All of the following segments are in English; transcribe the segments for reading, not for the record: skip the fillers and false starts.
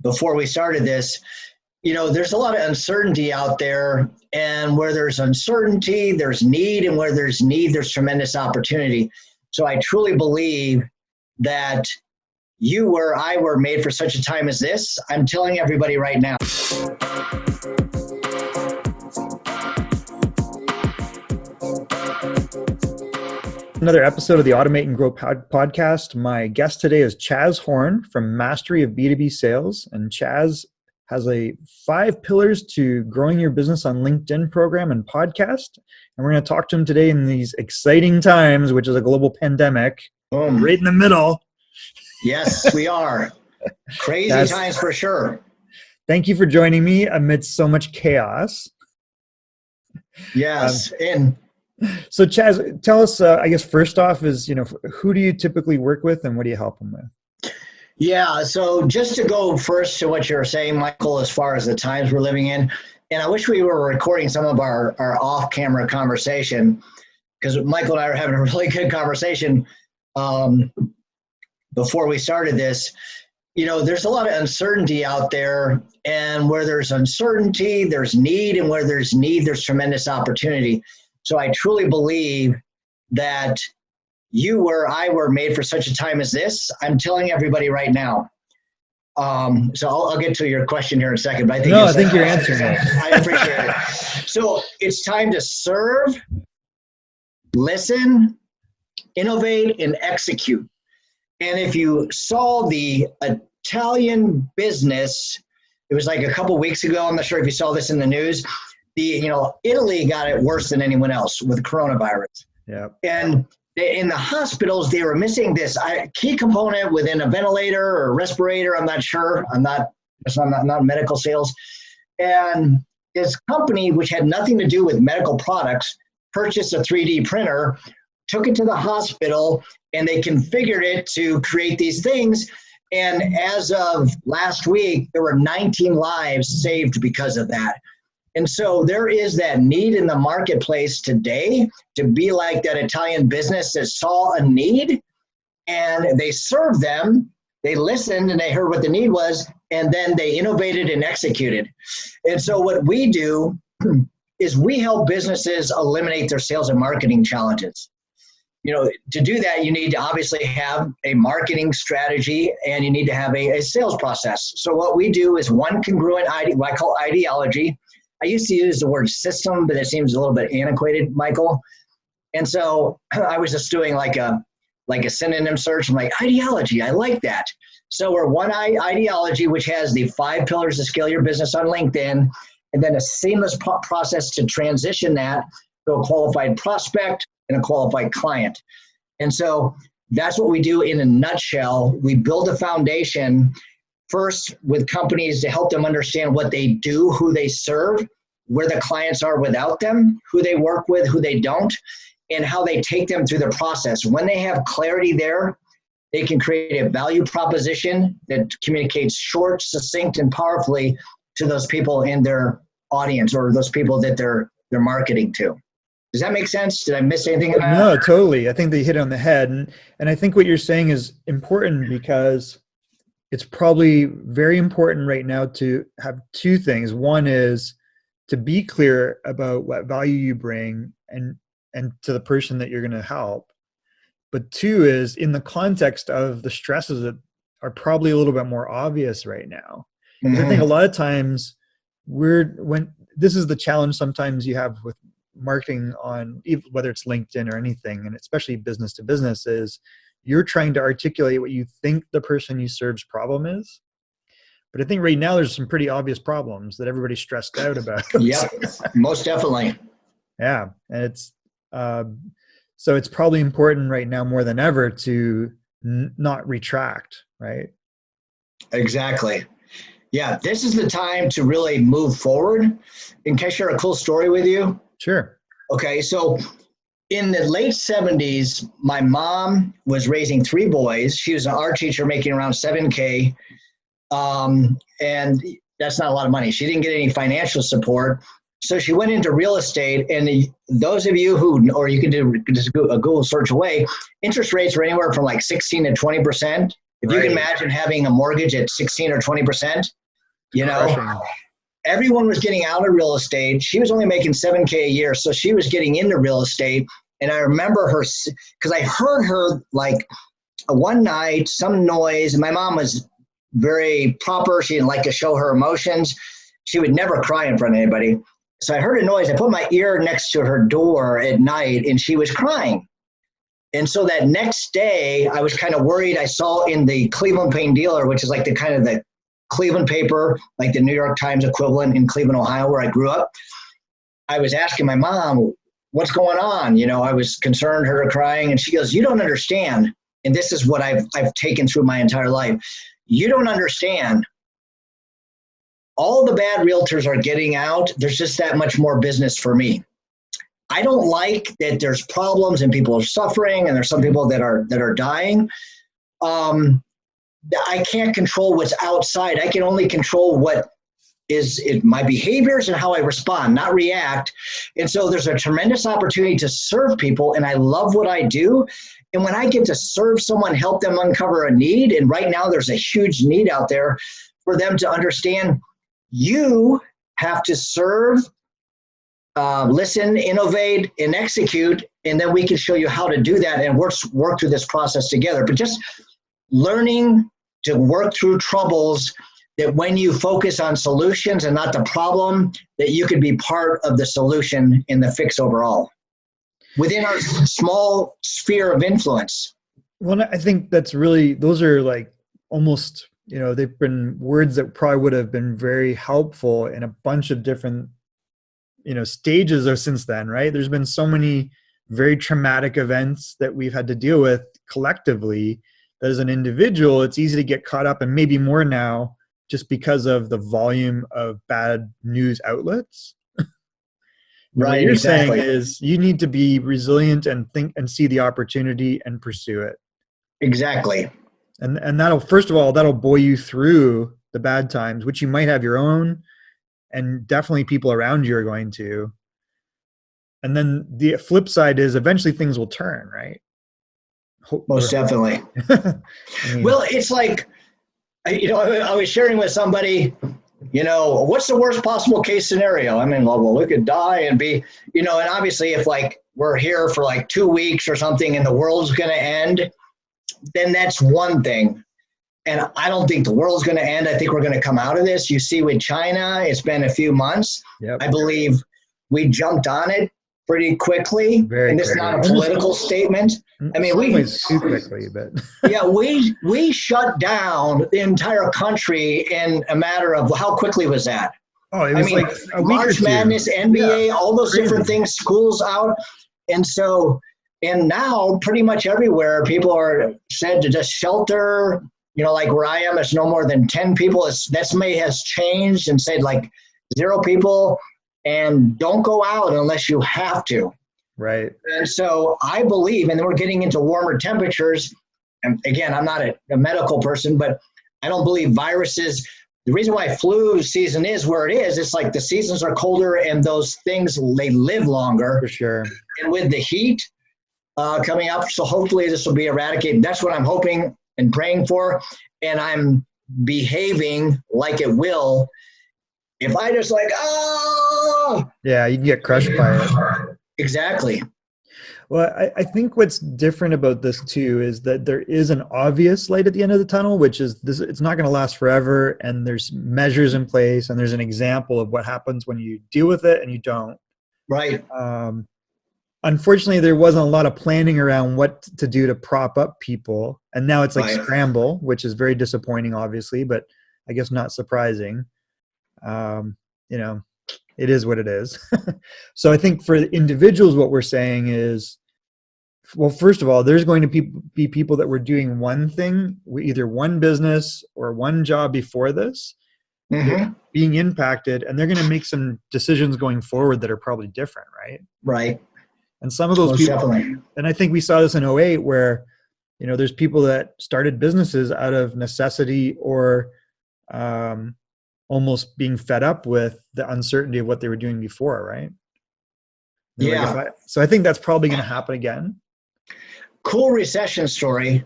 before we started this, there's a lot of uncertainty out there, and where there's uncertainty, there's need, and where there's need, there's tremendous opportunity. So I truly believe that you or I were made for such a time as this. I'm telling everybody right now. Another episode of the Automate and Grow podcast. My guest today is Chaz Horn from Mastery of B2B Sales. And Chaz has a 5 pillars to growing your business on LinkedIn program and podcast. And we're going to talk to him today in these exciting times, which is a global pandemic. Right in the middle. Yes, we are. Crazy times for sure. Thank you for joining me amidst so much chaos. Yes. So Chaz, tell us, I guess first off is, who do you typically work with and what do you help them with? Yeah. So just to go first to what you're saying, Michael, as far as the times we're living in, and I wish we were recording some of our off-camera conversation, because Michael and I are having a really good conversation before we started this. There's a lot of uncertainty out there, and where there's uncertainty, there's need, and where there's need, there's tremendous opportunity. So I truly believe that you or I were made for such a time as this. I'm telling everybody right now. So I'll get to your question here in a second. But I think you're answering it. I appreciate it. So it's time to serve, listen, innovate, and execute. And if you saw the Italian business, it was like a couple weeks ago. I'm not sure if you saw this in the news. Italy got it worse than anyone else with coronavirus. Yeah. And in the hospitals, they were missing this key component within a ventilator or respirator. I'm not sure. I'm not medical sales. And this company, which had nothing to do with medical products, purchased a 3D printer, took it to the hospital, and they configured it to create these things. And as of last week, there were 19 lives saved because of that. And so there is that need in the marketplace today to be like that Italian business that saw a need and they served them, they listened and they heard what the need was, and then they innovated and executed. And so what we do is we help businesses eliminate their sales and marketing challenges. To do that, you need to obviously have a marketing strategy and you need to have a sales process. So what we do is one congruent what I call ideology. I used to use the word system, but it seems a little bit antiquated, Michael. And so I was just doing like a synonym search. I'm like, ideology, I like that. So we're one ideology, which has the 5 pillars to scale your business on LinkedIn, and then a seamless process to transition that to a qualified prospect and a qualified client. And so that's what we do in a nutshell. We build a foundation first with companies to help them understand what they do, who they serve, where the clients are without them, who they work with, who they don't, and how they take them through the process. When they have clarity there, they can create a value proposition that communicates short, succinct, and powerfully to those people in their audience or those people that they're marketing to. Does that make sense? Did I miss anything? No, totally. I think they hit it on the head. And I think what you're saying is important because it's probably very important right now to have 2 things. One is to be clear about what value you bring and to the person that you're going to help. But 2 is in the context of the stresses that are probably a little bit more obvious right now. Because I think a lot of times when this is the challenge sometimes you have with marketing on whether it's LinkedIn or anything, and especially business to business, is you're trying to articulate what you think the person you serve's problem is. But I think right now there's some pretty obvious problems that everybody's stressed out about. Yeah, most definitely. Yeah. And it's, so it's probably important right now more than ever to not retract, right? Exactly. Yeah. This is the time to really move forward. And can I share a cool story with you? Sure. Okay. So in the late 70s, my mom was raising 3 boys. She was an art teacher making around $7K. And that's not a lot of money. She didn't get any financial support. So she went into real estate. And those of you who, or you can do just a Google search away, interest rates were anywhere from like 16 to 20%. If you can imagine having a mortgage at 16 or 20%, you know, Crushing. everyone was getting out of real estate. She was only making $7,000 a year, so she was getting into real estate. And I remember her, because I heard her like one night, some noise, and my mom was very proper. She didn't like to show her emotions. She would never cry in front of anybody. So I heard a noise. I put my ear next to her door at night, and she was crying. And so that next day, I was kind of worried. I saw in the Cleveland Plain Dealer, which is like the kind of the Cleveland paper, like the New York Times equivalent in Cleveland, Ohio, where I grew up. I was asking my mom, what's going on? You know, I was concerned, heard her crying, and she goes, you don't understand. And this is what I've taken through my entire life. You don't understand. All the bad realtors are getting out. There's just that much more business for me. I don't like that there's problems and people are suffering and there's some people that are dying. I can't control what's outside. I can only control what is my behaviors and how I respond, not react. And so there's a tremendous opportunity to serve people, and I love what I do. And when I get to serve someone, help them uncover a need, and right now there's a huge need out there for them to understand you have to serve, listen, innovate, and execute, and then we can show you how to do that and work through this process together. But just learning to work through troubles, that when you focus on solutions and not the problem, that you could be part of the solution in the fix overall within our small sphere of influence. Well, I think that's really, those are like almost, you know, they've been words that probably would have been very helpful in a bunch of different, you know, stages or since then, right? There's been so many very traumatic events that we've had to deal with collectively that as an individual, it's easy to get caught up, and maybe more now just because of the volume of bad news outlets. Right, what you're exactly. saying is you need to be resilient and think and see the opportunity and pursue it. Exactly. And that'll, first of all, that'll buoy you through the bad times, which you might have your own, and definitely people around you are going to. And then the flip side is eventually things will turn, right? Most definitely. I mean, Well, it's like, you know, I was sharing with somebody, you know, what's the worst possible case scenario? I mean, well, we could die and be, you know, and obviously if like we're here for like 2 weeks or something and the world's going to end, then that's one thing. And I don't think the world's going to end. I think we're going to come out of this. You see with China, it's been a few months. Yep. I believe we jumped on it pretty quickly. Very and this is not a political statement. I mean, too quickly, but yeah, we shut down the entire country in a matter of how quickly was that? Oh, it was, I mean, like a week March or two. Madness, NBA, yeah, all those different things, schools out. And so, and now pretty much everywhere people are said to just shelter, you know, like where I am, it's no more than 10 people. That may has changed and said like 0 people and don't go out unless you have to. Right. And so I believe, and then we're getting into warmer temperatures. And again, I'm not a medical person, but I don't believe viruses. The reason why flu season is where it is, it's like the seasons are colder and those things, they live longer. For sure. And with the heat coming up, so hopefully this will be eradicated. That's what I'm hoping and praying for. And I'm behaving like it will. If I just like, oh. Yeah, you can get crushed by it. Exactly. Well, I think what's different about this too is that there is an obvious light at the end of the tunnel, which is this: it's not going to last forever, and there's measures in place, and there's an example of what happens when you deal with it and you don't. Right. Unfortunately, there wasn't a lot of planning around what to do to prop up people, and now it's like scramble, which is very disappointing, obviously, but I guess not surprising. You know, it is what it is. So I think for individuals, what we're saying is, well, first of all, there's going to be people that were doing one thing, either one business or one job before this, being impacted, and they're going to make some decisions going forward that are probably different, right? Right. And some of those people, definitely. And I think we saw this in 2008 where, you know, there's people that started businesses out of necessity or almost being fed up with the uncertainty of what they were doing before, right? Yeah. So I think that's probably going to happen again. Cool recession story.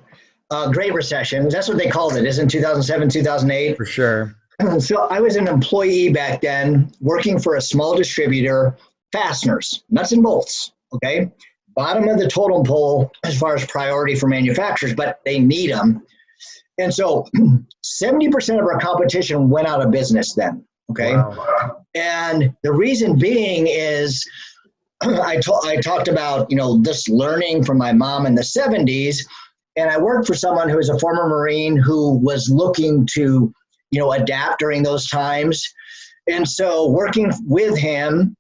Great Recession. That's what they called it. Isn't 2007, 2008? For sure. So I was an employee back then working for a small distributor, fasteners, nuts and bolts, okay? Bottom of the totem pole as far as priority for manufacturers, but they need them. And so 70% of our competition went out of business then, okay? Wow. And the reason being is I talked about, this learning from my mom in the 70s, and I worked for someone who was a former Marine who was looking to, adapt during those times. And so working with him,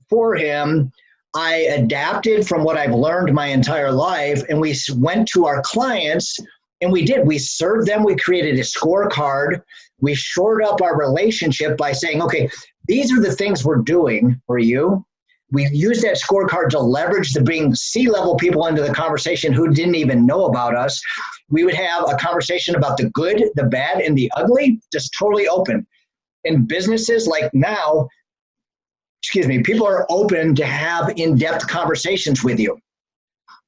for him, I adapted from what I've learned my entire life, and we went to our clients, and we served them. We created a scorecard. We shored up our relationship by saying, okay, these are the things we're doing for you. We used that scorecard to leverage the bring C-level people into the conversation who didn't even know about us. We would have a conversation about the good, the bad, and the ugly, just totally open. In businesses like now, people are open to have in-depth conversations with you.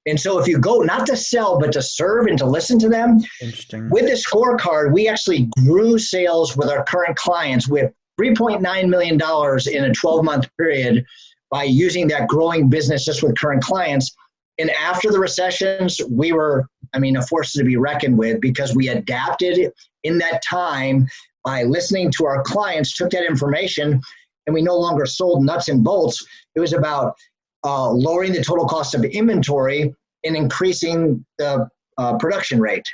And so if you go not to sell, but to serve and to listen to them, interesting. With the scorecard, we actually grew sales with our current clients with $3.9 million in a 12-month period by using that growing business just with current clients. And after the recessions, we were, a force to be reckoned with because we adapted in that time by listening to our clients, took that information, and we no longer sold nuts and bolts. It was about lowering the total cost of inventory and increasing the production rate,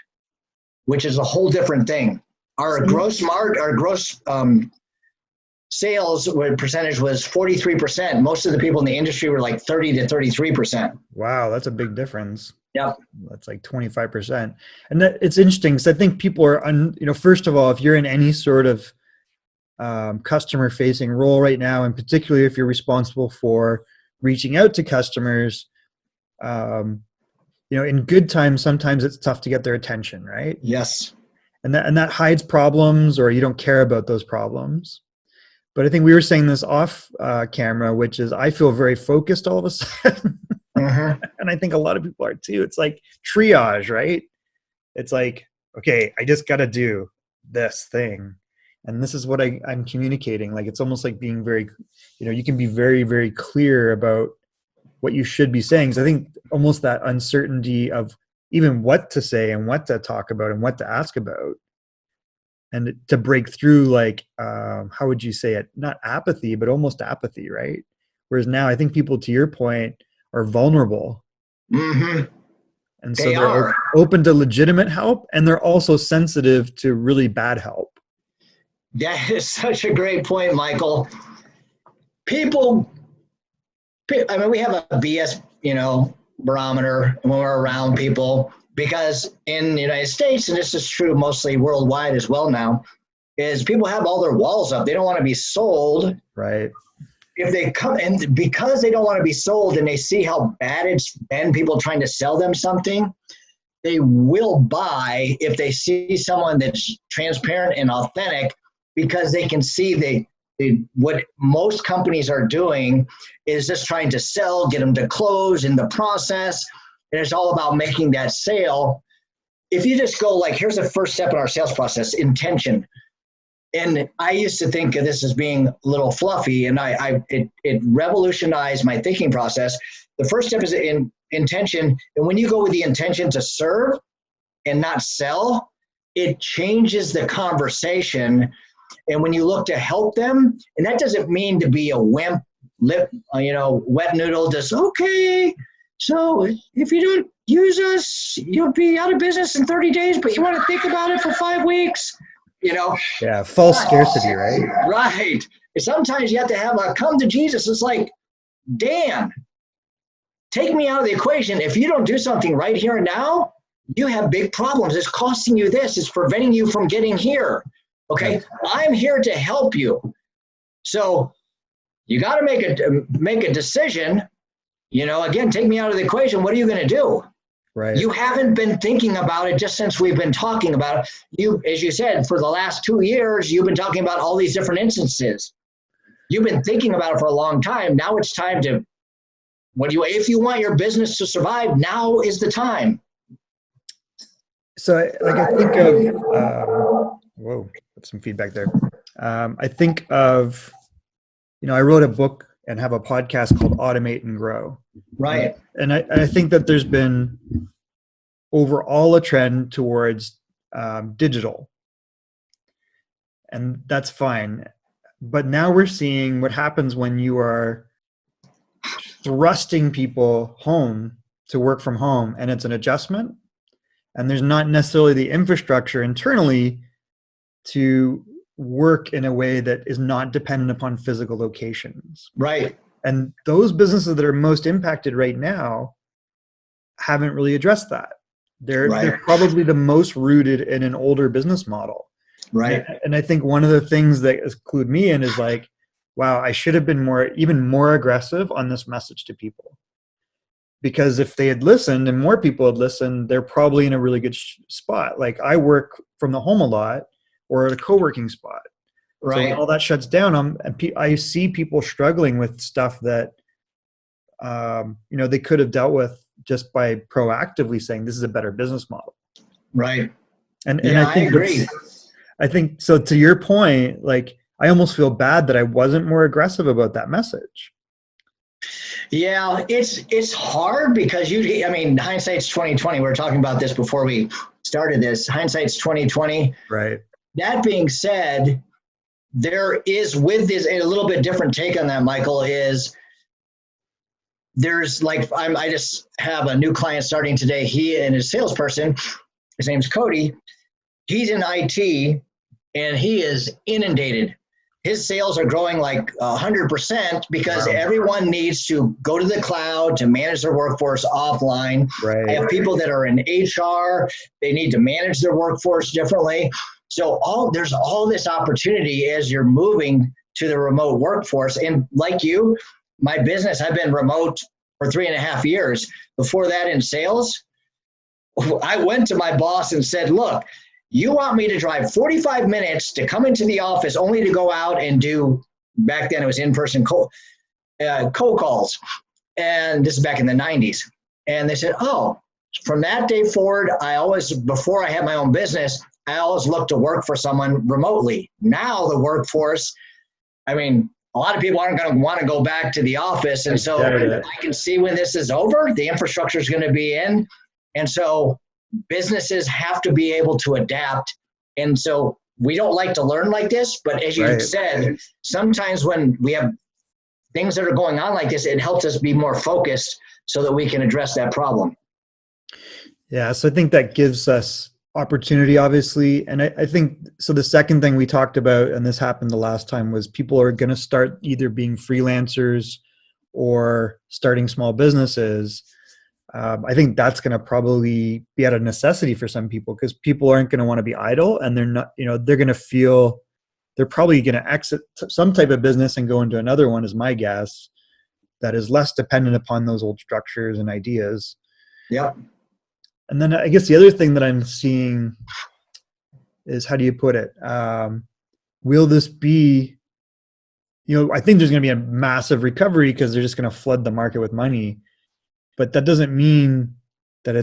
which is a whole different thing. Our gross sales percentage was 43%. Most of the people in the industry were like 30 to 33%. Wow, that's a big difference. Yep. That's like 25%. And it's interesting because I think people are, first of all, if you're in any sort of customer facing role right now, and particularly if you're responsible for reaching out to customers, in good times, sometimes it's tough to get their attention, right? Yes. And that hides problems, or you don't care about those problems. But I think we were saying this off camera, which is I feel very focused all of a sudden. And I think a lot of people are too. It's like triage, right? It's like, okay, I just got to do this thing. And this is what I'm communicating. Like, it's almost like being very, you can be very, very clear about what you should be saying. So I think almost that uncertainty of even what to say and what to talk about and what to ask about. And to break through, like, how would you say it? Not apathy, but almost apathy, right? Whereas now I think people, to your point, are vulnerable. And so they're open to legitimate help, and they're also sensitive to really bad help. That is such a great point, Michael. We have a BS, barometer when we're around people. Because in the United States, and this is true mostly worldwide as well now, is people have all their walls up. They don't want to be sold. Right. If they come, and because they don't want to be sold and they see how bad it's been, people trying to sell them something, they will buy if they see someone that's transparent and authentic, because they can see what most companies are doing is just trying to sell, get them to close in the process. And it's all about making that sale. If you just go like, here's the first step in our sales process, intention. And I used to think of this as being a little fluffy, and it revolutionized my thinking process. The first step is in intention. And when you go with the intention to serve and not sell, it changes the conversation. And when you look to help them, and that doesn't mean to be a wimp, wet noodle, just okay. So if you don't use us, you'll be out of business in 30 days, but you want to think about it for 5 weeks, Yeah, false scarcity, right? Right. And sometimes you have to have a come to Jesus. It's like, Dan, take me out of the equation. If you don't do something right here and now, you have big problems. It's costing you this. It's preventing you from getting here. Okay, I'm here to help you. So you got to make a decision. Again, take me out of the equation. What are you going to do? Right. You haven't been thinking about it just since we've been talking about it. You, as you said, for the last 2 years, you've been talking about all these different instances. You've been thinking about it for a long time. Now it's time to, if you want your business to survive, now is the time. So I think of, whoa, that's some feedback there. I think of, I wrote a book and have a podcast called Automate and Grow. Right. And I think that there's been overall a trend towards digital, and that's fine. But now we're seeing what happens when you are thrusting people home to work from home, and it's an adjustment, and there's not necessarily the infrastructure internally to work in a way that is not dependent upon physical locations. Right. And those businesses that are most impacted right now haven't really addressed that. They're probably the most rooted in an older business model. Right. And I think one of the things that has clued me in is like, wow, I should have been even more aggressive on this message to people. Because if they had listened and more people had listened, they're probably in a really good spot. Like I work from the home a lot or at a co-working spot. Right. So when all that shuts down, I see people struggling with stuff that, they could have dealt with just by proactively saying this is a better business model. Right. And I think I agree. I think so. To your point, like I almost feel bad that I wasn't more aggressive about that message. Yeah, it's hard because hindsight's 2020. We were talking about this before we started this. Hindsight's 2020. Right. That being said, there is with this a little bit different take on that, Michael, is there's like, I just have a new client starting today. He and his salesperson, his name's Cody. He's in IT and he is inundated. His sales are growing like 100% because everyone needs to go to the cloud to manage their workforce offline. Right. I have people that are in HR. They need to manage their workforce differently. So there's all this opportunity as you're moving to the remote workforce. And like you, my business, I've been remote for 3.5 years. Before that in sales, I went to my boss and said, look, you want me to drive 45 minutes to come into the office only to go out and do, back then it was in-person cold calls. And this is back in the 90s. And they said, oh, from that day forward, before I had my own business, I always looked to work for someone remotely. Now the workforce, a lot of people aren't going to want to go back to the office. And so I can see when this is over, the infrastructure is going to be in. And so businesses have to be able to adapt. And so we don't like to learn like this, but as you said, sometimes when we have things that are going on like this, it helps us be more focused so that we can address that problem. Yeah, so I think that gives us opportunity, obviously. And I think, so the second thing we talked about, and this happened the last time, was people are going to start either being freelancers or starting small businesses. I think that's going to probably be out of necessity for some people because people aren't going to want to be idle, and they're not, they're going to feel they're probably going to exit some type of business and go into another one, is my guess, that is less dependent upon those old structures and ideas. Yep. And then I guess the other thing that I'm seeing is, how do you put it? Will this be, I think there's going to be a massive recovery because they're just going to flood the market with money. But that doesn't mean that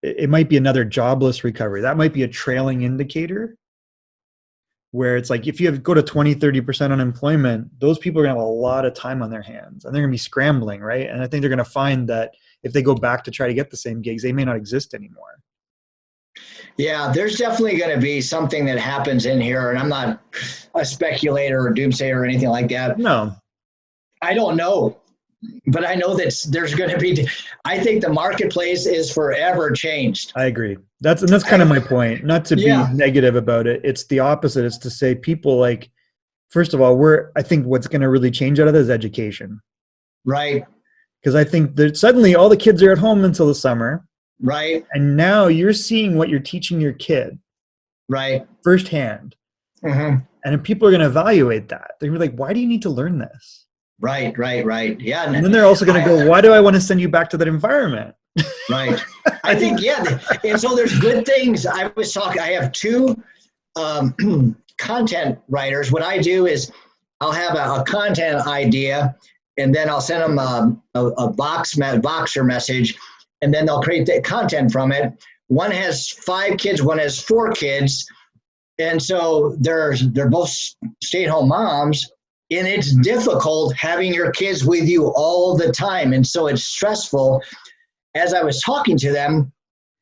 it might be another jobless recovery. That might be a trailing indicator where it's like, if you go to 20, 30% unemployment, those people are going to have a lot of time on their hands and they're going to be scrambling, right? And I think they're going to find that if they go back to try to get the same gigs, they may not exist anymore. Yeah, there's definitely going to be something that happens in here. And I'm not a speculator or doomsayer or anything like that. No. I don't know. But I know that there's going to be, I think the marketplace is forever changed. I agree. That's kind of my point. Not to be negative about it. It's the opposite. It's to say people like, first of all, I think what's going to really change out of this is education. Right. Because I think that suddenly all the kids are at home until the summer. Right. And now you're seeing what you're teaching your kid. Right. Firsthand. Mm-hmm. And people are going to evaluate that. They're going to be like, why do you need to learn this? Right. Yeah. And then they're also going to go, why do I want to send you back to that environment? Right. I think, And so there's good things. I have two content writers. What I do is I'll have a content idea, and then I'll send them a boxer message, and then they'll create the content from it. one has 5 kids, one has 4 kids. And so they're both stay-at-home moms, and it's difficult having your kids with you all the time. And so it's stressful. As I was talking to them,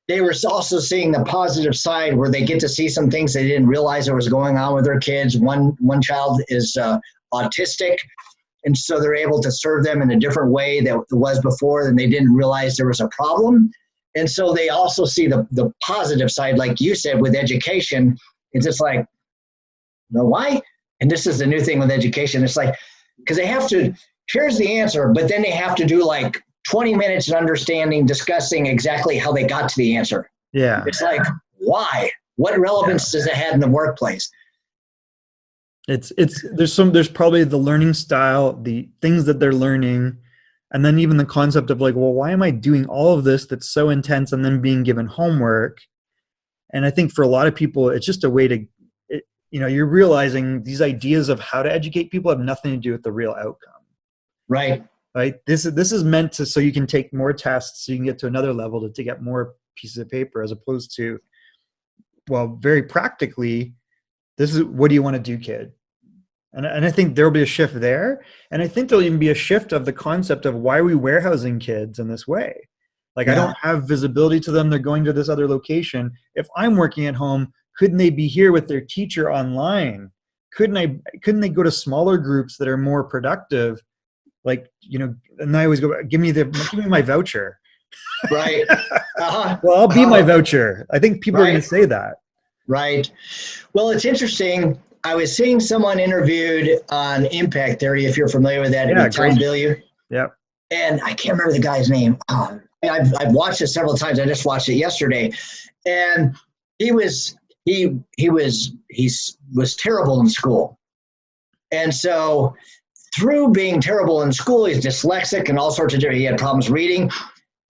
they were also seeing the positive side where they get to see some things they didn't realize that was going on with their kids. One child is autistic, and so they're able to serve them in a different way than it was before, and they didn't realize there was a problem. And so they also see the positive side, like you said, with education. It's just like, no, why? And this is the new thing with education. It's like, because they have to, here's the answer, but then they have to do like 20 minutes of understanding, discussing exactly how they got to the answer. Yeah. It's like, why? What relevance does it have in the workplace? There's probably the learning style, the things that they're learning, and then even the concept of like, well, why am I doing all of this that's so intense and then being given homework? And I think for a lot of people, it's just a way to, you're realizing these ideas of how to educate people have nothing to do with the real outcome. Right. Right. This is meant to, so you can take more tests, so you can get to another level to get more pieces of paper, as opposed to, well, very practically, this is, what do you want to do, kid? And I think there'll be a shift there. And I think there'll even be a shift of the concept of why are we warehousing kids in this way? Like, I don't have visibility to them. They're going to this other location. If I'm working at home, couldn't they be here with their teacher online? Couldn't they go to smaller groups that are more productive? Like, and I always go, give me my voucher. Right. Well, I'll be my voucher. I think people are going to say that. Right. Well, it's interesting. I was seeing someone interviewed on impact theory, if you're familiar with that. Yeah, Tom Bilyeu. Yeah. And I can't remember the guy's name. I've watched it several times. I just watched it yesterday, and he was terrible in school, and so through being terrible in school, he's dyslexic and all sorts of different. He had problems reading.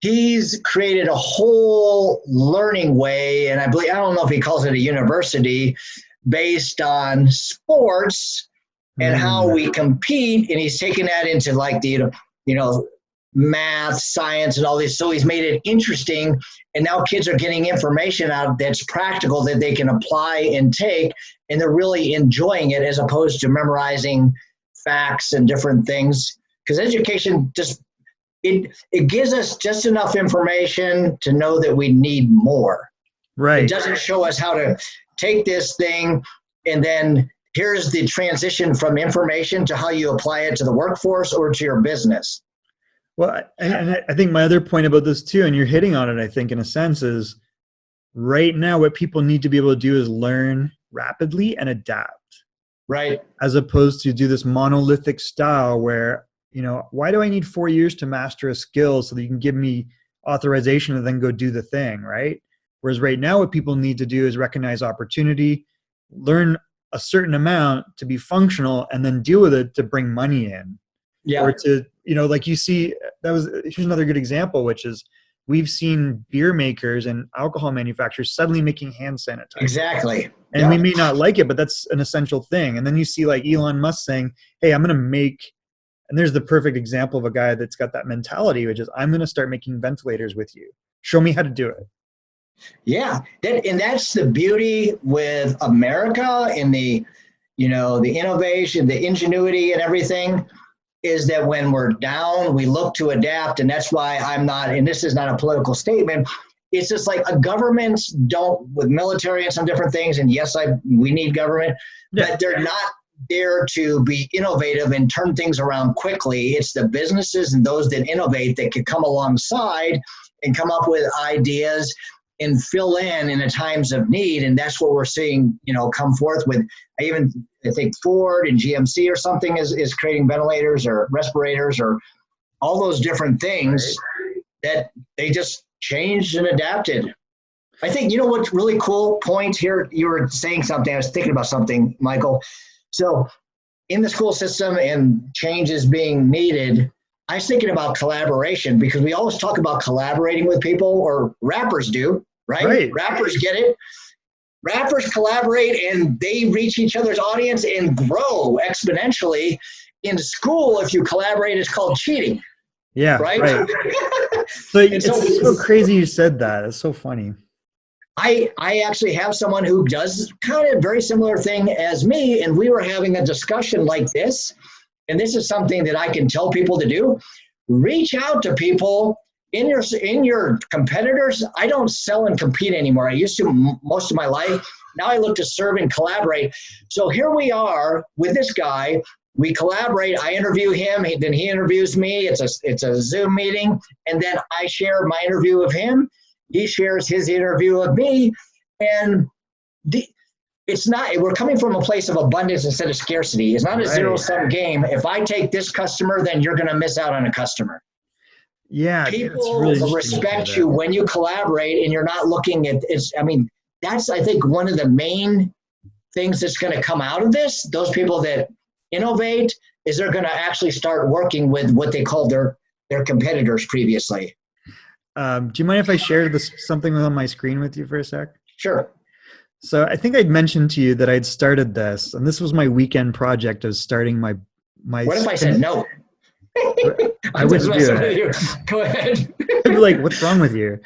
He's created a whole learning way, and I don't know if he calls it a university, based on sports and how we compete. And he's taken that into like the math, science, and all this. So he's made it interesting, and now kids are getting information out that's practical that they can apply and take, and they're really enjoying it as opposed to memorizing facts and different things. Because education it gives us just enough information to know that we need more. Right. It doesn't show us how to take this thing and then here's the transition from information to how you apply it to the workforce or to your business. Well, and I think my other point about this too, and you're hitting on it, I think, in a sense, is right now what people need to be able to do is learn rapidly and adapt. Right. As opposed to do this monolithic style where, why do I need 4 years to master a skill so that you can give me authorization and then go do the thing, right? Whereas right now what people need to do is recognize opportunity, learn a certain amount to be functional, and then deal with it to bring money in. Yeah. Or to, like you see, here's another good example, which is we've seen beer makers and alcohol manufacturers suddenly making hand sanitizer. Exactly. And we may not like it, but that's an essential thing. And then you see like Elon Musk saying, hey, I'm going to make, and there's the perfect example of a guy that's got that mentality, which is I'm going to start making ventilators with you. Show me how to do it. Yeah. And that's the beauty with America and the innovation, the ingenuity and everything, is that when we're down, we look to adapt. And that's why I'm not, and this is not a political statement, it's just like governments don't, with military and some different things, and yes, we need government, but they're not there to be innovative and turn things around quickly. It's the businesses and those that innovate that can come alongside and come up with ideas and fill in the times of need. And that's what we're seeing, come forth with. I think Ford and GMC or something is creating ventilators or respirators or all those different things that they just changed and adapted. I think, what's really cool point here, you were saying something, I was thinking about something, Michael. So in the school system and changes being needed, I was thinking about collaboration, because we always talk about collaborating with people, or rappers do, right? Rappers get it. Rappers collaborate and they reach each other's audience and grow exponentially. In school, if you collaborate, it's called cheating. Yeah, right. So it's so crazy you said that. It's so funny. I actually have someone who does kind of very similar thing as me, and we were having a discussion like this, and this is something that I can tell people to do. Reach out to people in your competitors. I don't sell and compete anymore. I used to most of my life. Now I look to serve and collaborate. So here we are with this guy. We collaborate. I interview him. Then he interviews me. It's a Zoom meeting, and then I share my interview of him. He shares his interview of me, and it's not. We're coming from a place of abundance instead of scarcity. It's not a zero-sum game. If I take this customer, then you're going to miss out on a customer. Yeah, people really respect you when you collaborate, and you're not looking at it's. I mean, that's I think one of the main things that's going to come out of this. Those people that innovate is they're going to actually start working with what they called their competitors previously. Do you mind if I share something on my screen with you for a sec? Sure. So I think I'd mentioned to you that I'd started this, and this was my weekend project of starting my. What if I said no? I wouldn't do it. Go ahead. I'd be like, what's wrong with you?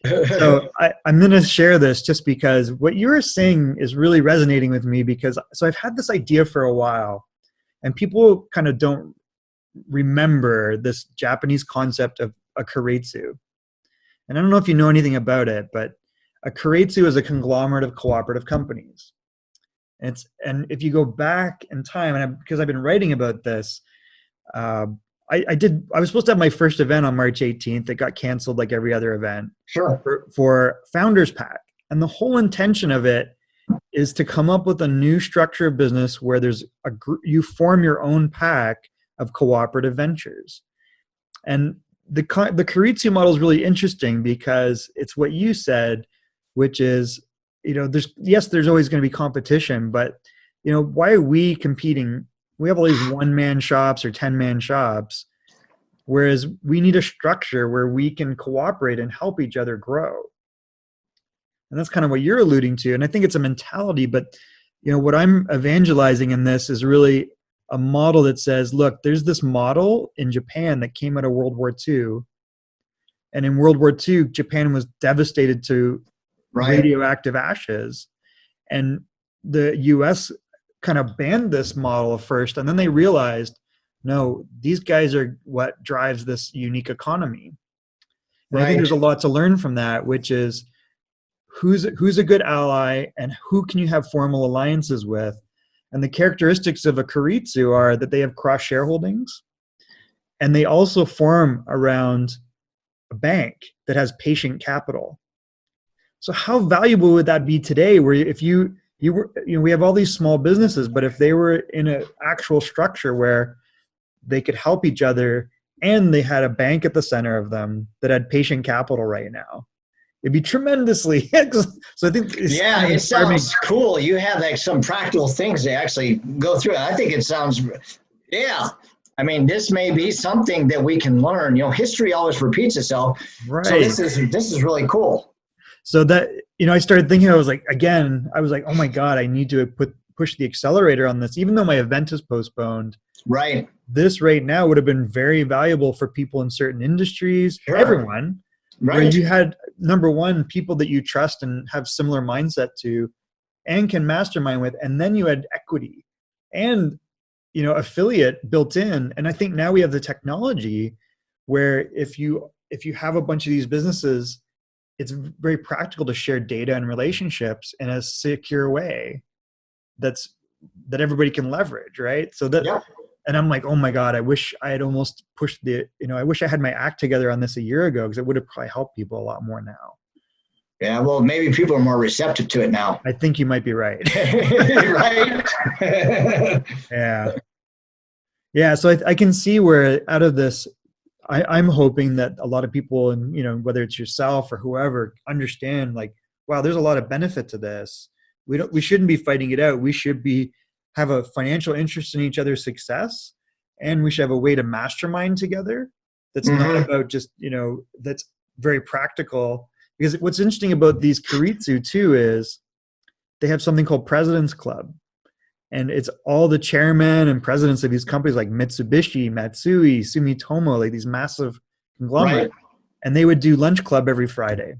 So I'm going to share this just because what you were saying is really resonating with me because I've had this idea for a while, and people kind of don't remember this Japanese concept of a keiretsu. And I don't know if you know anything about it, but a keiretsu is a conglomerate of cooperative companies. And if you go back in time, and because I've been writing about this, I was supposed to have my first event on March 18th. It got canceled like every other event. Sure. For Founders Pack. And the whole intention of it is to come up with a new structure of business where you form your own pack of cooperative ventures. And the keiretsu model is really interesting because it's what you said, which is, there's always going to be competition, but why are we competing? We have all these one-man shops or 10-man shops, whereas we need a structure where we can cooperate and help each other grow. And that's kind of what you're alluding to. And I think it's a mentality, but what I'm evangelizing in this is really a model that says, look, there's this model in Japan that came out of World War II. And in World War II, Japan was devastated to radioactive ashes. And the US kind of banned this model first. And then they realized, no, these guys are what drives this unique economy. And I think there's a lot to learn from that, which is who's a good ally and who can you have formal alliances with. And the characteristics of a keiretsu are that they have cross shareholdings, and they also form around a bank that has patient capital. So how valuable would that be today, where if you were, we have all these small businesses, but if they were in an actual structure where they could help each other and they had a bank at the center of them that had patient capital right now, it'd be tremendously. So I think it sounds cool. You have like some practical things to actually go through. I think it sounds, I mean, this may be something that we can learn. History always repeats itself. Right. So this is really cool. So that, I started thinking, I was like, oh my God, I need to push the accelerator on this, even though my event is postponed. Right. This right now would have been very valuable for people in certain industries, everyone. Right. Where you had, number one, people that you trust and have similar mindset to and can mastermind with. And then you had equity and, affiliate built in. And I think now we have the technology where if you have a bunch of these businesses, it's very practical to share data and relationships in a secure way that everybody can leverage. Right. So and I'm like, oh my God, I wish I had almost pushed I wish I had my act together on this a year ago, because it would have probably helped people a lot more now. Yeah, well, maybe people are more receptive to it now. I think you might be right. Right? Yeah. So I can see where out of this, I'm hoping that a lot of people, and whether it's yourself or whoever, understand like, wow, there's a lot of benefit to this. We shouldn't be fighting it out. We should have a financial interest in each other's success, and we should have a way to mastermind together. That's not about just, that's very practical. Because what's interesting about these keiretsu too is they have something called President's Club. And it's all the chairmen and presidents of these companies like Mitsubishi, Matsui, Sumitomo, like these massive conglomerates. Right. And they would do lunch club every Friday.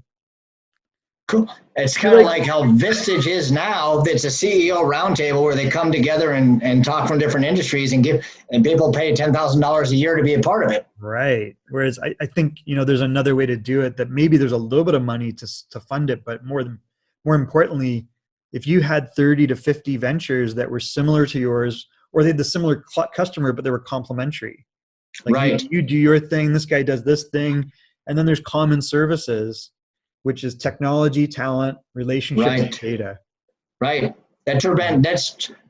Cool. It's kind of like how Vistage is now. It's a CEO roundtable where they come together and talk from different industries and people pay $10,000 a year to be a part of it. Right. Whereas I think, there's another way to do it, that maybe there's a little bit of money to fund it, but more importantly, if you had 30 to 50 ventures that were similar to yours, or they had the similar customer, but they were complementary. Like right. you do your thing, this guy does this thing, and then there's common services, which is technology, talent, relationships, and data. Right. That's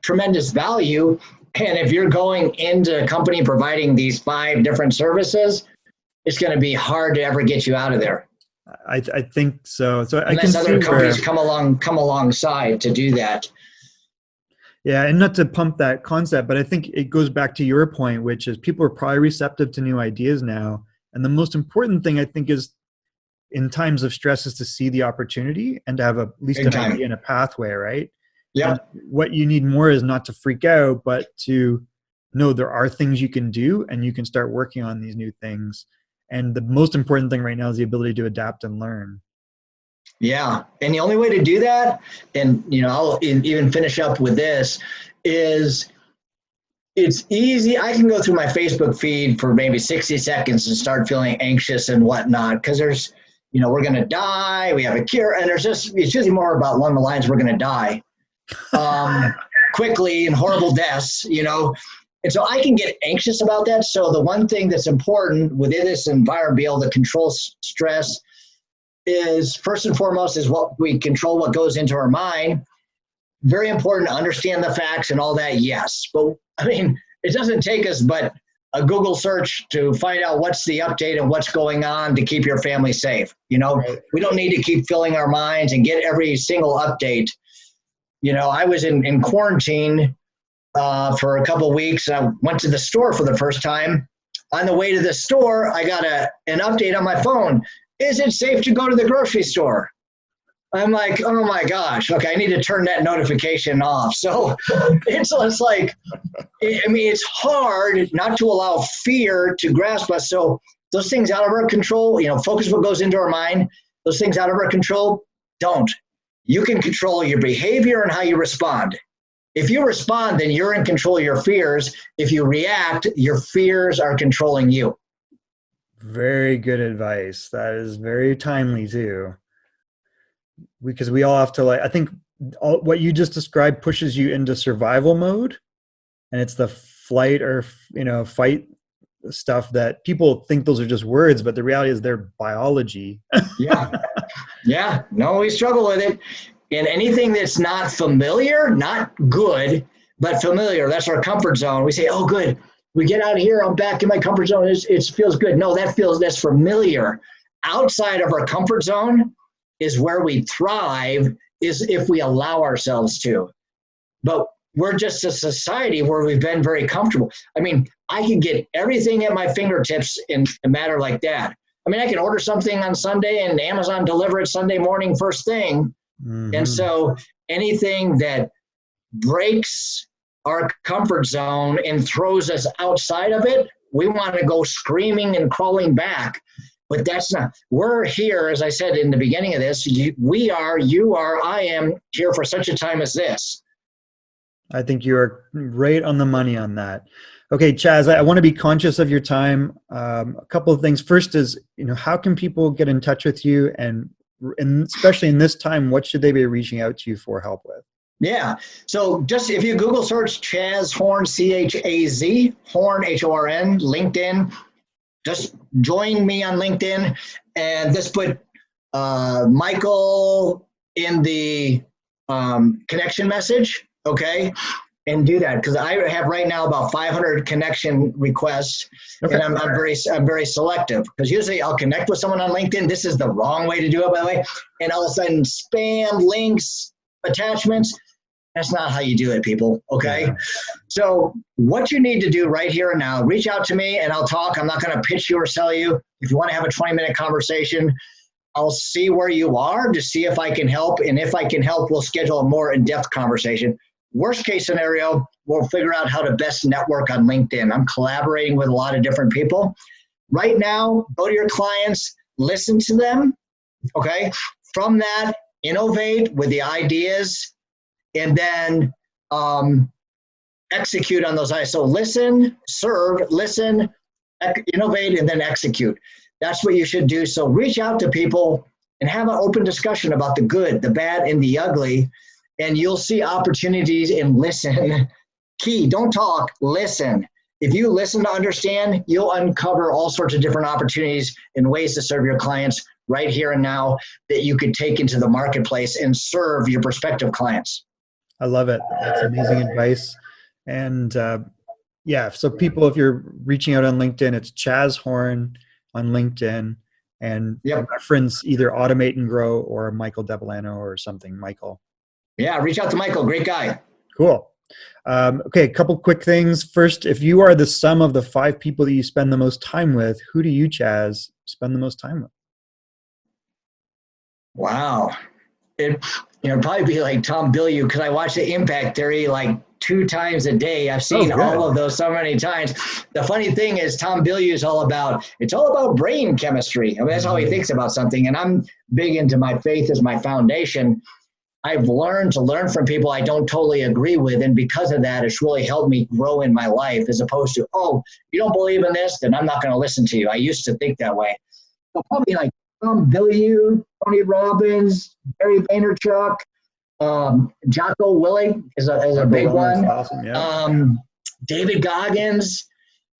tremendous value. And if you're going into a company providing these 5 different services, it's going to be hard to ever get you out of there. I think so. So unless other companies come alongside to do that. Yeah, and not to pump that concept, but I think it goes back to your point, which is people are probably receptive to new ideas now. And the most important thing, I think, is in times of stress is to see the opportunity and to have at least an idea and a pathway, right? Yeah. What you need more is not to freak out, but to know there are things you can do and you can start working on these new things. And the most important thing right now is the ability to adapt and learn. Yeah. And the only way to do that, and I'll even finish up with this, is it's easy. I can go through my Facebook feed for maybe 60 seconds and start feeling anxious and whatnot, because there's, we're going to die, we have a cure, and it's usually more about along the lines, we're going to die quickly and horrible deaths, And so I can get anxious about that. So the one thing that's important within this environment, be able to control stress, is first and foremost is what we control, what goes into our mind. Very important to understand the facts and all that, yes. But it doesn't take us but a Google search to find out what's the update and what's going on to keep your family safe. We don't need to keep filling our minds and get every single update. I was in quarantine for a couple of weeks. I went to the store for the first time. On the way to the store, I got an update on my phone. Is it safe to go to the grocery store? I'm like, oh my gosh. Okay, I need to turn that notification off. So it's like, it's hard not to allow fear to grasp us. So those things out of our control, focus what goes into our mind, those things out of our control, don't. You can control your behavior and how you respond. If you respond, then you're in control of your fears. If you react, your fears are controlling you. Very good advice. That is very timely too. Because we all have to I think what you just described pushes you into survival mode. And it's the flight or, fight stuff that people think those are just words, but the reality is they're biology. Yeah. No, we struggle with it. And anything that's not familiar, not good, but familiar, that's our comfort zone. We say, oh, good. We get out of here. I'm back in my comfort zone. It feels good. No, that's familiar. Outside of our comfort zone is where we thrive, is if we allow ourselves to. But we're just a society where we've been very comfortable. I can get everything at my fingertips in a matter like that. I can order something on Sunday and Amazon deliver it Sunday morning first thing. Mm-hmm. And so anything that breaks our comfort zone and throws us outside of it, we want to go screaming and crawling back. But that's not, we're here, as I said in the beginning of this, you are, I am here for such a time as this. I think you are right on the money on that. Okay, Chaz, I want to be conscious of your time. A couple of things. First is, how can people get in touch with you? And especially in this time, what should they be reaching out to you for help with? Yeah. So just if you Google search Chaz Horn, Chaz, Horn, Horn, LinkedIn, just join me on LinkedIn and just put Michael in the connection message. Okay. And do that, because I have right now about 500 connection requests, okay. And I'm very selective, because usually I'll connect with someone on LinkedIn. This is the wrong way to do it, by the way. And all of a sudden, spam, links, attachments. That's not how you do it, people. Okay. Yeah. So what you need to do right here and now, reach out to me and I'll talk. I'm not going to pitch you or sell you. If you want to have a 20-minute conversation, I'll see where you are to see if I can help. And if I can help, we'll schedule a more in-depth conversation. Worst case scenario, we'll figure out how to best network on LinkedIn. I'm collaborating with a lot of different people. Right now, go to your clients, listen to them, okay? From that, innovate with the ideas, and then execute on those ideas. So listen, serve, listen, innovate, and then execute. That's what you should do. So reach out to people and have an open discussion about the good, the bad, and the ugly, and you'll see opportunities and listen. Key, don't talk, listen. If you listen to understand, you'll uncover all sorts of different opportunities and ways to serve your clients right here and now that you could take into the marketplace and serve your prospective clients. I love it. That's amazing advice. And yeah, so people, if you're reaching out on LinkedIn, it's Chaz Horn on LinkedIn, and reference either Automate and Grow or Michael Devellano or something. Michael. Yeah, reach out to Michael. Great guy. Cool. Okay, a couple quick things. First, if you are the sum of the 5 people that you spend the most time with, who do you, Chaz, spend the most time with? Wow. It'd probably be like Tom Bilyeu, because I watch the Impact Theory like 2 times a day. I've seen all of those so many times. The funny thing is Tom Bilyeu is all about brain chemistry. I mean, that's how he thinks about something. And I'm big into my faith as my foundation. I've learned to learn from people I don't totally agree with. And because of that, it's really helped me grow in my life, as opposed to, oh, you don't believe in this, then I'm not going to listen to you. I used to think that way. So probably like Tom Bilyeu, Tony Robbins, Gary Vaynerchuk, Jocko Willink is a big one. Awesome, yeah. David Goggins.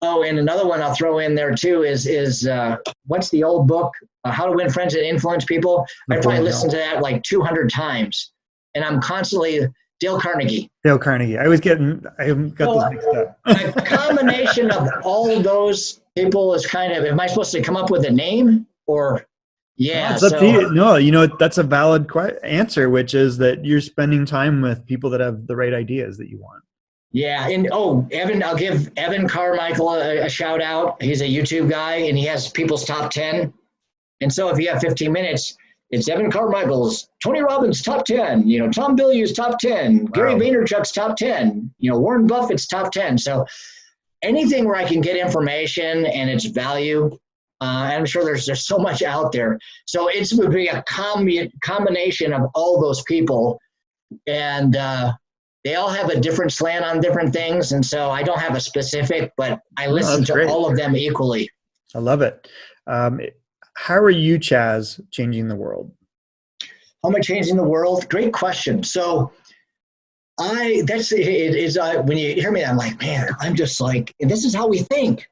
Oh, and another one I'll throw in there too is what's the old book? How to Win Friends and Influence People. I probably listened to that like 200 times, and I'm constantly Dale Carnegie. Dale Carnegie. I got this mixed up. A combination of all those people is kind of. Am I supposed to come up with a name or? Yeah, no, it's up to you. No, that's a valid answer, which is that you're spending time with people that have the right ideas that you want. Yeah, and Evan, I'll give Evan Carmichael a shout out. He's a YouTube guy, and he has people's top 10. And so if you have 15 minutes, it's Evan Carmichael's, Tony Robbins' top 10, Tom Bilyeu's top 10, wow. Gary Vaynerchuk's top 10, Warren Buffett's top 10. So anything where I can get information and its value, I'm sure there's so much out there. So it would be a combination of all those people, and they all have a different slant on different things. And so I don't have a specific, but I listen to all of them equally. I love it. How are you, Chaz, changing the world? How am I changing the world? Great question. So when you hear me, I'm like, man, I'm just like, and this is how we think.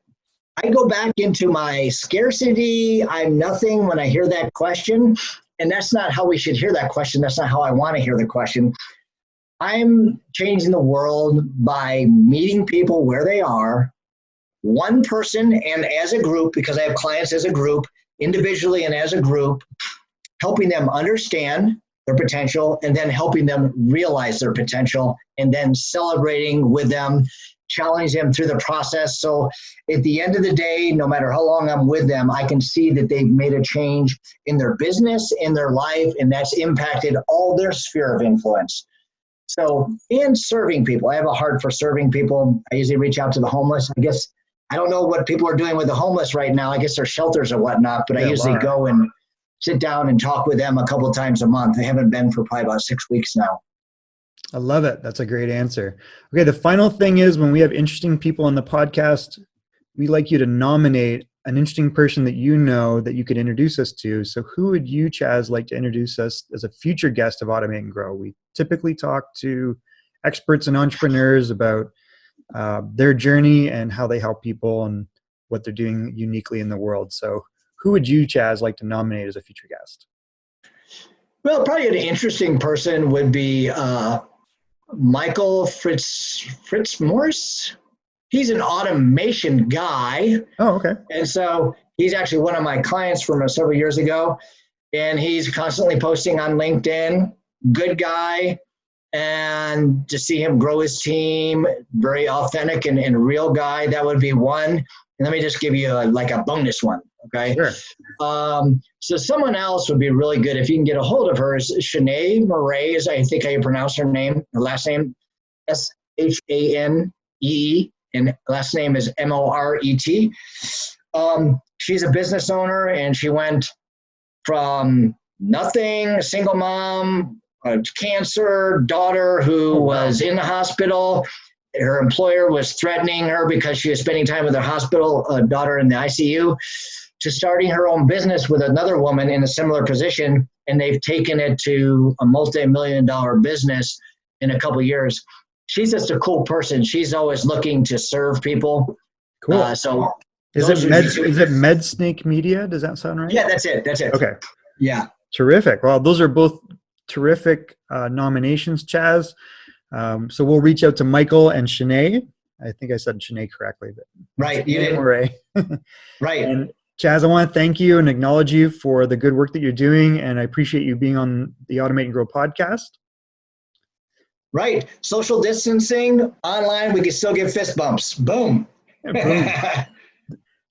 I go back into my scarcity. I'm nothing when I hear that question. And that's not how we should hear that question. That's not how I want to hear the question. I'm changing the world by meeting people where they are, one person and as a group, because I have clients as a group, individually and as a group, helping them understand their potential and then helping them realize their potential and then celebrating with them, challenging them through the process. So at the end of the day, no matter how long I'm with them, I can see that they've made a change in their business, in their life, and that's impacted all their sphere of influence. So in serving people, I have a heart for serving people. I usually reach out to the homeless. I guess I don't know what people are doing with the homeless right now. I guess they're shelters or whatnot, but I usually go and sit down and talk with them a couple of times a month. I haven't been for probably about 6 weeks now. I love it. That's a great answer. Okay, the final thing is, when we have interesting people on the podcast, we like you to nominate an interesting person that you know that you could introduce us to. So who would you, Chaz, like to introduce us as a future guest of Automate and Grow? We typically talk to experts and entrepreneurs about their journey and how they help people and what they're doing uniquely in the world. So who would you, Chaz, like to nominate as a future guest? Well, probably an interesting person would be Michael Fritz Morse. He's an automation guy. Oh, okay. And so he's actually one of my clients from several years ago, and he's constantly posting on LinkedIn. Good guy. And to see him grow his team, very authentic and real guy, that would be one. And let me just give you a bonus one, okay? Sure. So someone else would be really good if you can get a hold of her is Shanae Murray, is I think how you pronounce her last name, Shanee, and last name is Moret. She's a business owner, and she went from nothing, single mom, cancer, daughter who was in the hospital. Her employer was threatening her because she was spending time with her hospital daughter in the ICU, to starting her own business with another woman in a similar position. And they've taken it to a multi-million-dollar business in a couple of years. She's just a cool person. She's always looking to serve people. Cool. Is it MedSnake Media? Does that sound right? Yeah, that's it. Okay. Yeah. Terrific. Well, those are both terrific nominations, Chaz. So we'll reach out to Michael and Shanae. I think I said Shanae correctly, but right, you did. Right. And Chaz, I want to thank you and acknowledge you for the good work that you're doing, and I appreciate you being on the Automate and Grow podcast. Right. Social distancing, online, we can still give fist bumps. Boom. Boom.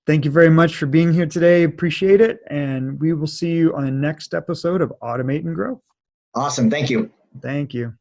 Thank you very much for being here today. Appreciate it. And we will see you on the next episode of Automate and Grow. Awesome. Thank you. Thank you.